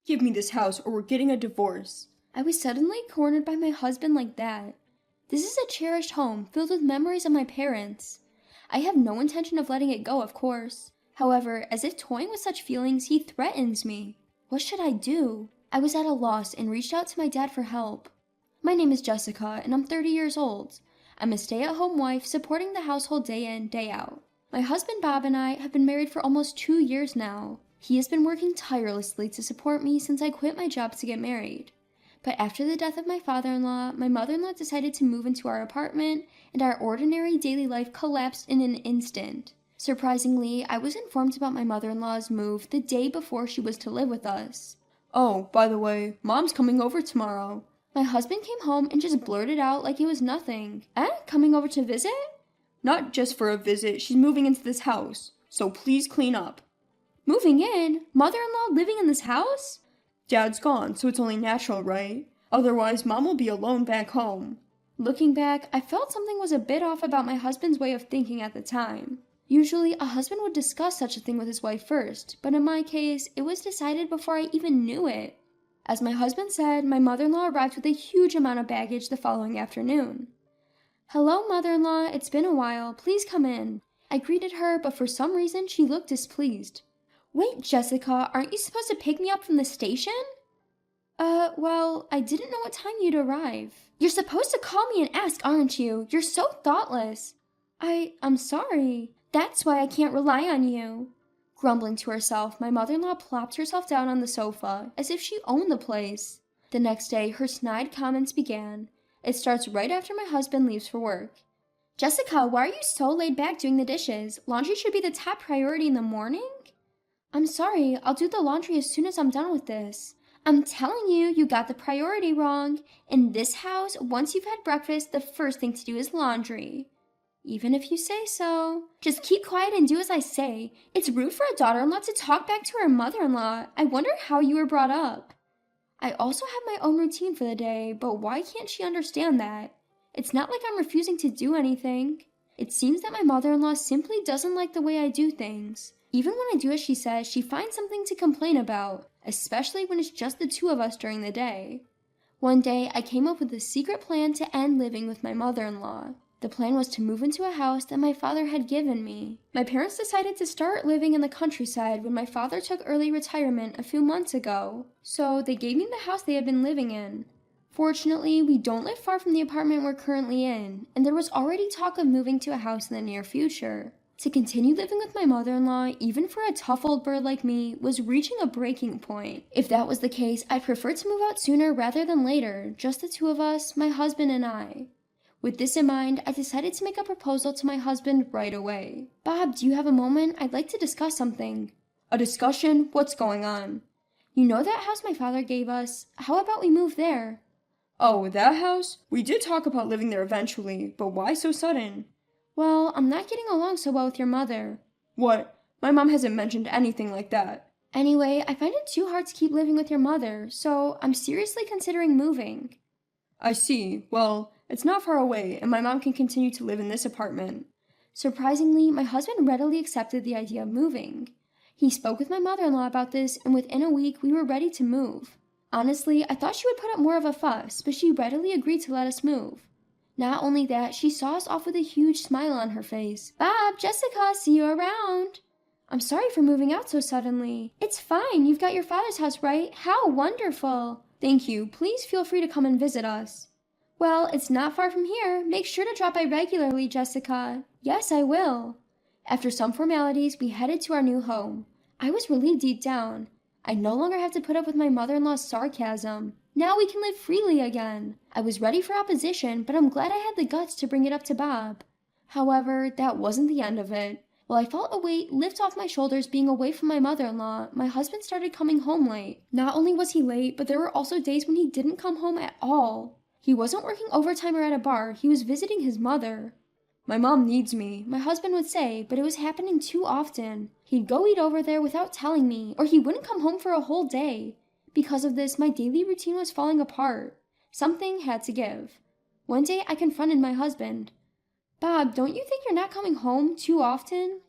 Give me this house or we're getting a divorce. I was suddenly cornered by my husband like that. This is a cherished home filled with memories of my parents. I have no intention of letting it go, of course. However, as if toying with such feelings, he threatens me. What should I do? I was at a loss and reached out to my dad for help. My name is Jessica, and I'm 30 years old. I'm a stay-at-home wife supporting the household day in, day out. My husband Bob and I have been married for almost 2 years now. He has been working tirelessly to support me since I quit my job to get married. But after the death of my father-in-law, my mother-in-law decided to move into our apartment, and our ordinary daily life collapsed in an instant. Surprisingly, I was informed about my mother-in-law's move the day before she was to live with us. Oh, by the way, Mom's coming over tomorrow. My husband came home and just blurted out like it was nothing. Coming over to visit? Not just for a visit, she's moving into this house. So please clean up. Moving in? Mother-in-law living in this house? Dad's gone, so it's only natural, right? Otherwise, Mom will be alone back home. Looking back, I felt something was a bit off about my husband's way of thinking at the time. Usually, a husband would discuss such a thing with his wife first, but in my case, it was decided before I even knew it. As my husband said, my mother-in-law arrived with a huge amount of baggage the following afternoon. "Hello, mother-in-law, it's been a while. Please come in." I greeted her, but for some reason, she looked displeased. "Wait, Jessica, aren't you supposed to pick me up from the station?" Well, I didn't know what time you'd arrive." "You're supposed to call me and ask, aren't you? You're so thoughtless." I'm sorry. That's why I can't rely on you." Grumbling to herself, my mother-in-law plopped herself down on the sofa, as if she owned the place. The next day, her snide comments began. It starts right after my husband leaves for work. "Jessica, why are you so laid back doing the dishes? Laundry should be the top priority in the morning?" "I'm sorry, I'll do the laundry as soon as I'm done with this." "I'm telling you, you got the priority wrong. In this house, once you've had breakfast, the first thing to do is laundry." "Even if you say so." "Just keep quiet and do as I say. It's rude for a daughter-in-law to talk back to her mother-in-law. I wonder how you were brought up." I also have my own routine for the day, but why can't she understand that? It's not like I'm refusing to do anything. It seems that my mother-in-law simply doesn't like the way I do things. Even when I do as she says, she finds something to complain about, especially when it's just the two of us during the day. One day, I came up with a secret plan to end living with my mother-in-law. The plan was to move into a house that my father had given me. My parents decided to start living in the countryside when my father took early retirement a few months ago, so they gave me the house they had been living in. Fortunately, we don't live far from the apartment we're currently in, and there was already talk of moving to a house in the near future. To continue living with my mother-in-law, even for a tough old bird like me, was reaching a breaking point. If that was the case, I'd prefer to move out sooner rather than later, just the two of us, my husband and I. With this in mind, I decided to make a proposal to my husband right away. "Bob, do you have a moment? I'd like to discuss something." A discussion? What's going on? "You know that house my father gave us? How about we move there?" "Oh, that house? We did talk about living there eventually, but why so sudden?" "Well, I'm not getting along so well with your mother." "What? My mom hasn't mentioned anything like that." "Anyway, I find it too hard to keep living with your mother, so I'm seriously considering moving." "I see. Well, it's not far away, and my mom can continue to live in this apartment." Surprisingly, my husband readily accepted the idea of moving. He spoke with my mother-in-law about this, and within a week, we were ready to move. Honestly, I thought she would put up more of a fuss, but she readily agreed to let us move. Not only that, she saw us off with a huge smile on her face. "Bob, Jessica, see you around." "I'm sorry for moving out so suddenly." "It's fine, you've got your father's house, right? How wonderful." "Thank you. Please feel free to come and visit us." "Well, it's not far from here. Make sure to drop by regularly, Jessica." "Yes, I will." After some formalities, we headed to our new home. I was relieved deep down. I no longer have to put up with my mother-in-law's sarcasm. Now we can live freely again. I was ready for opposition, but I'm glad I had the guts to bring it up to Bob. However, that wasn't the end of it. While I felt a weight lift off my shoulders being away from my mother-in-law, my husband started coming home late. Not only was he late, but there were also days when he didn't come home at all. He wasn't working overtime or at a bar, he was visiting his mother. "My mom needs me," my husband would say, but it was happening too often. He'd go eat over there without telling me, or he wouldn't come home for a whole day. Because of this, my daily routine was falling apart. Something had to give. One day, I confronted my husband. "Bob, don't you think you're not coming home too often?"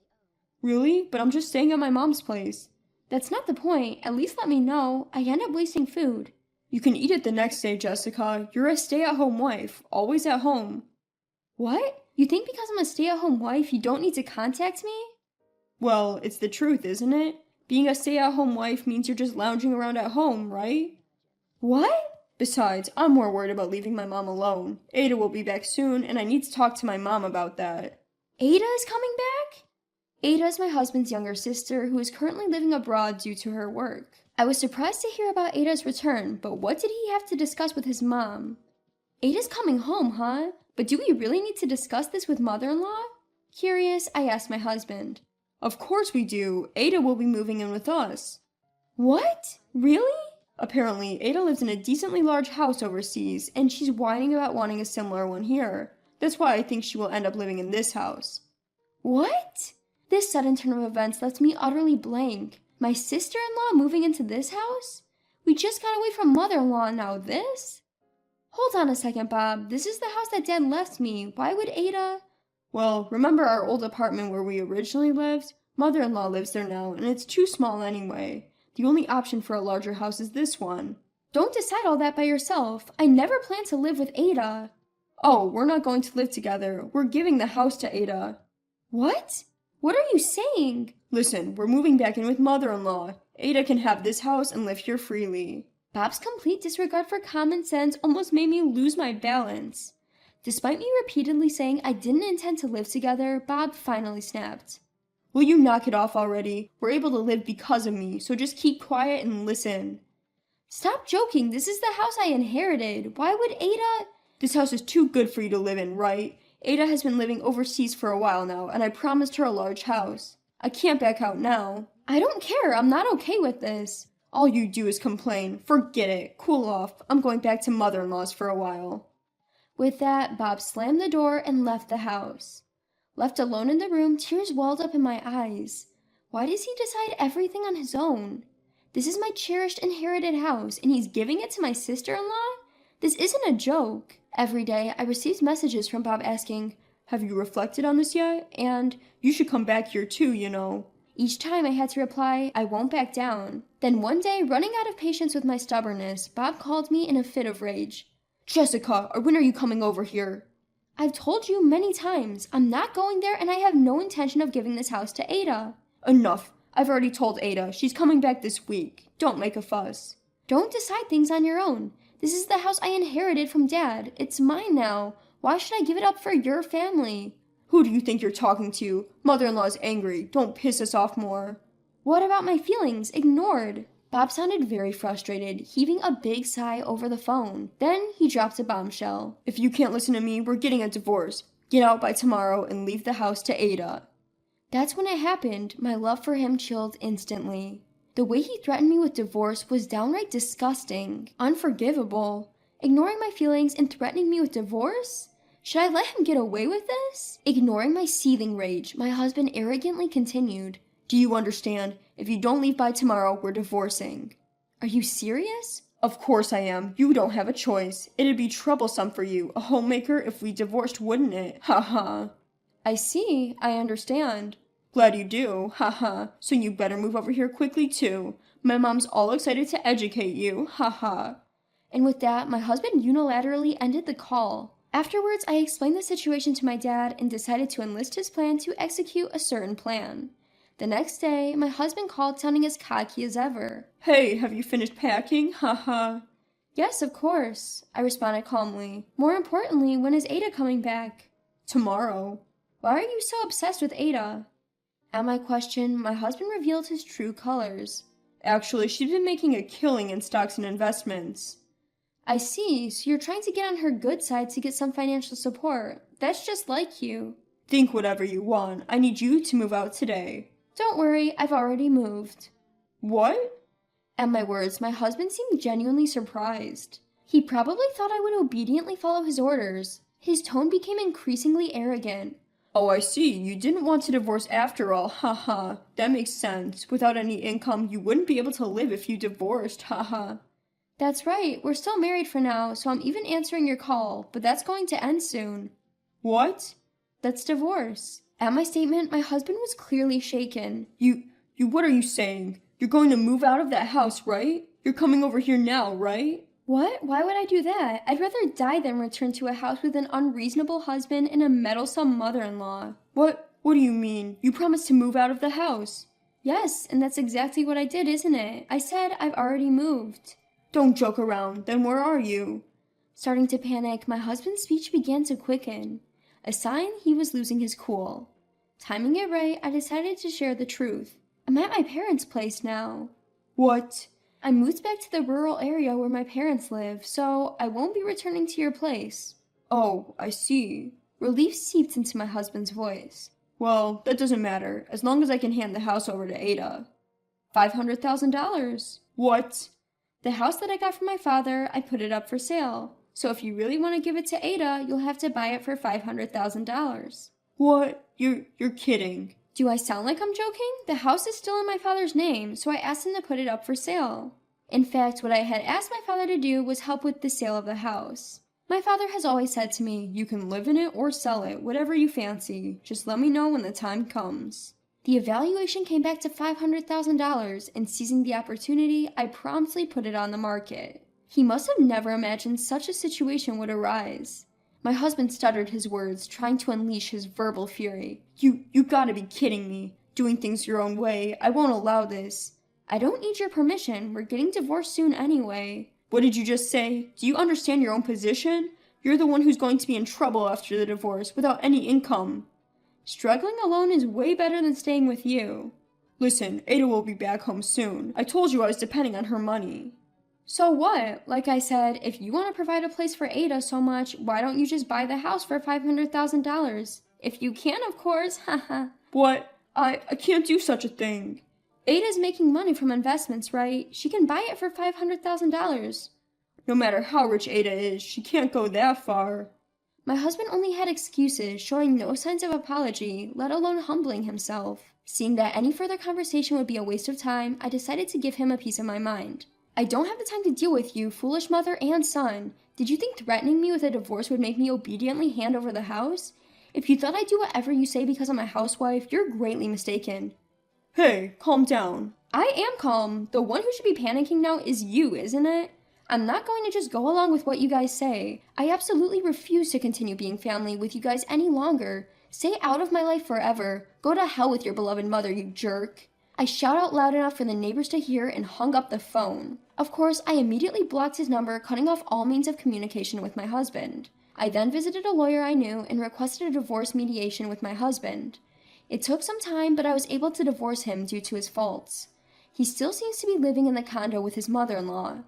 "Really? But I'm just staying at my mom's place." That's not the point. At least let me know. I end up wasting food. You can eat it the next day, Jessica. You're a stay-at-home wife, always at home. What? You think because I'm a stay-at-home wife, you don't need to contact me? Well, it's the truth, isn't it? Being a stay-at-home wife means you're just lounging around at home, right? What? Besides, I'm more worried about leaving my mom alone. Ada will be back soon, and I need to talk to my mom about that. Ada is coming back? Ada is my husband's younger sister who is currently living abroad due to her work. I was surprised to hear about Ada's return, but what did he have to discuss with his mom? Ada's coming home, huh? But do we really need to discuss this with mother-in-law? Curious, I asked my husband. Of course we do. Ada will be moving in with us. What? Really? Apparently, Ada lives in a decently large house overseas, and she's whining about wanting a similar one here. That's why I think she will end up living in this house. What? This sudden turn of events left me utterly blank. My sister-in-law moving into this house? We just got away from mother-in-law, now this? Hold on a second, Bob. This is the house that Dad left me. Why would Ada... Well, remember our old apartment where we originally lived? Mother-in-law lives there now, and it's too small anyway. The only option for a larger house is this one. Don't decide all that by yourself. I never planned to live with Ada. Oh, we're not going to live together. We're giving the house to Ada. What? What are you saying? Listen, we're moving back in with mother-in-law. Ada can have this house and live here freely. Bob's complete disregard for common sense almost made me lose my balance. Despite me repeatedly saying I didn't intend to live together, Bob finally snapped. Will you knock it off already? We're able to live because of me, so just keep quiet and listen. Stop joking. This is the house I inherited. Why would Ada... This house is too good for you to live in, right? Ada has been living overseas for a while now, and I promised her a large house. I can't back out now. I don't care. I'm not okay with this. All you do is complain. Forget it. Cool off. I'm going back to mother-in-law's for a while. With that, Bob slammed the door and left the house. Left alone in the room, tears welled up in my eyes. Why does he decide everything on his own? This is my cherished inherited house, and he's giving it to my sister-in-law? This isn't a joke. Every day, I received messages from Bob asking, "Have you reflected on this yet?" And, "You should come back here too, you know." Each time I had to reply, "I won't back down." Then one day, running out of patience with my stubbornness, Bob called me in a fit of rage. "Jessica, when are you coming over here?" "I've told you many times, I'm not going there and I have no intention of giving this house to Ada." "Enough. I've already told Ada. She's coming back this week. Don't make a fuss." "Don't decide things on your own. This is the house I inherited from Dad. It's mine now. Why should I give it up for your family?" "Who do you think you're talking to? Mother-in-law's angry. Don't piss us off more." "What about my feelings? Ignored." Bob sounded very frustrated, heaving a big sigh over the phone. Then he dropped a bombshell. "If you can't listen to me, we're getting a divorce. Get out by tomorrow and leave the house to Ada." That's when it happened. My love for him chilled instantly. The way he threatened me with divorce was downright disgusting, unforgivable. Ignoring my feelings and threatening me with divorce? Should I let him get away with this? Ignoring my seething rage, my husband arrogantly continued, "Do you understand? If you don't leave by tomorrow, we're divorcing." "Are you serious?" "Of course I am. You don't have a choice. It'd be troublesome for you, a homemaker, if we divorced, wouldn't it? Ha ha." "I see. I understand." "Glad you do. Ha ha. So you better move over here quickly too. My mom's all excited to educate you. Ha ha." And with that, my husband unilaterally ended the call. Afterwards, I explained the situation to my dad and decided to enlist his plan to execute a certain plan. The next day, my husband called sounding as cocky as ever. "Hey, have you finished packing? Ha ha." "Yes, of course," I responded calmly. "More importantly, when is Ada coming back?" "Tomorrow." "Why are you so obsessed with Ada?" At my question, my husband revealed his true colors. "Actually, she's been making a killing in stocks and investments." "I see, so you're trying to get on her good side to get some financial support. That's just like you." "Think whatever you want. I need you to move out today." "Don't worry, I've already moved." "What?" At my words, my husband seemed genuinely surprised. He probably thought I would obediently follow his orders. His tone became increasingly arrogant. "Oh, I see. You didn't want to divorce after all. Ha ha. That makes sense. Without any income, you wouldn't be able to live if you divorced. Ha ha." "That's right. We're still married for now, so I'm even answering your call, but that's going to end soon." "What?" "That's divorce." At my statement, my husband was clearly shaken. You, what are you saying? You're going to move out of that house, right? You're coming over here now, right? What? Why would I do that? I'd rather die than return to a house with an unreasonable husband and a meddlesome mother-in-law. What? What do you mean? You promised to move out of the house. Yes, and that's exactly what I did, isn't it? I said I've already moved. Don't joke around. Then where are you? Starting to panic, my husband's speech began to quicken, a sign he was losing his cool. Timing it right, I decided to share the truth. I'm at my parents' place now. What? I moved back to the rural area where my parents live, so I won't be returning to your place. Oh, I see. Relief seeped into my husband's voice. Well, that doesn't matter, as long as I can hand the house over to Ada. $500,000. What? The house that I got from my father, I put it up for sale. So if you really want to give it to Ada, you'll have to buy it for $500,000. What? You're kidding. Do I sound like I'm joking? The house is still in my father's name, so I asked him to put it up for sale. In fact, what I had asked my father to do was help with the sale of the house. My father has always said to me, you can live in it or sell it, whatever you fancy. Just let me know when the time comes. The evaluation came back to $500,000, and seizing the opportunity, I promptly put it on the market. He must have never imagined such a situation would arise. My husband stuttered his words, trying to unleash his verbal fury. You gotta be kidding me. Doing things your own way. I won't allow this. I don't need your permission. We're getting divorced soon anyway. What did you just say? Do you understand your own position? You're the one who's going to be in trouble after the divorce, without any income. Struggling alone is way better than staying with you. Listen, Ada will be back home soon. I told you I was depending on her money. So what? Like I said, if you want to provide a place for Ada so much, why don't you just buy the house for $500,000? If you can, of course, haha. What? I can't do such a thing. Ada's making money from investments, right? She can buy it for $500,000. No matter how rich Ada is, she can't go that far. My husband only had excuses, showing no signs of apology, let alone humbling himself. Seeing that any further conversation would be a waste of time, I decided to give him a piece of my mind. I don't have the time to deal with you, foolish mother and son. Did you think threatening me with a divorce would make me obediently hand over the house? If you thought I'd do whatever you say because I'm a housewife, you're greatly mistaken. Hey, calm down. I am calm. The one who should be panicking now is you, isn't it? I'm not going to just go along with what you guys say. I absolutely refuse to continue being family with you guys any longer. Stay out of my life forever. Go to hell with your beloved mother, you jerk. I shout out loud enough for the neighbors to hear and hung up the phone. Of course, I immediately blocked his number, cutting off all means of communication with my husband. I then visited a lawyer I knew and requested a divorce mediation with my husband. It took some time, but I was able to divorce him due to his faults. He still seems to be living in the condo with his mother-in-law.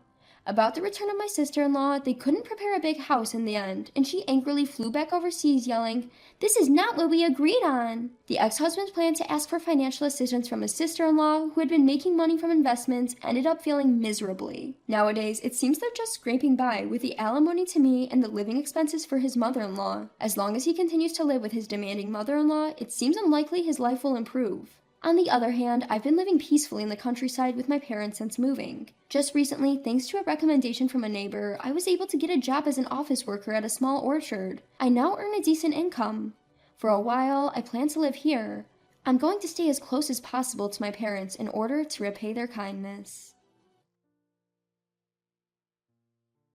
About the return of my sister-in-law, they couldn't prepare a big house in the end, and she angrily flew back overseas yelling, "This is not what we agreed on!" The ex-husband's plan to ask for financial assistance from his sister-in-law, who had been making money from investments, ended up failing miserably. Nowadays, it seems they're just scraping by with the alimony to me and the living expenses for his mother-in-law. As long as he continues to live with his demanding mother-in-law, it seems unlikely his life will improve. On the other hand, I've been living peacefully in the countryside with my parents since moving. Just recently, thanks to a recommendation from a neighbor, I was able to get a job as an office worker at a small orchard. I now earn a decent income. For a while, I plan to live here. I'm going to stay as close as possible to my parents in order to repay their kindness.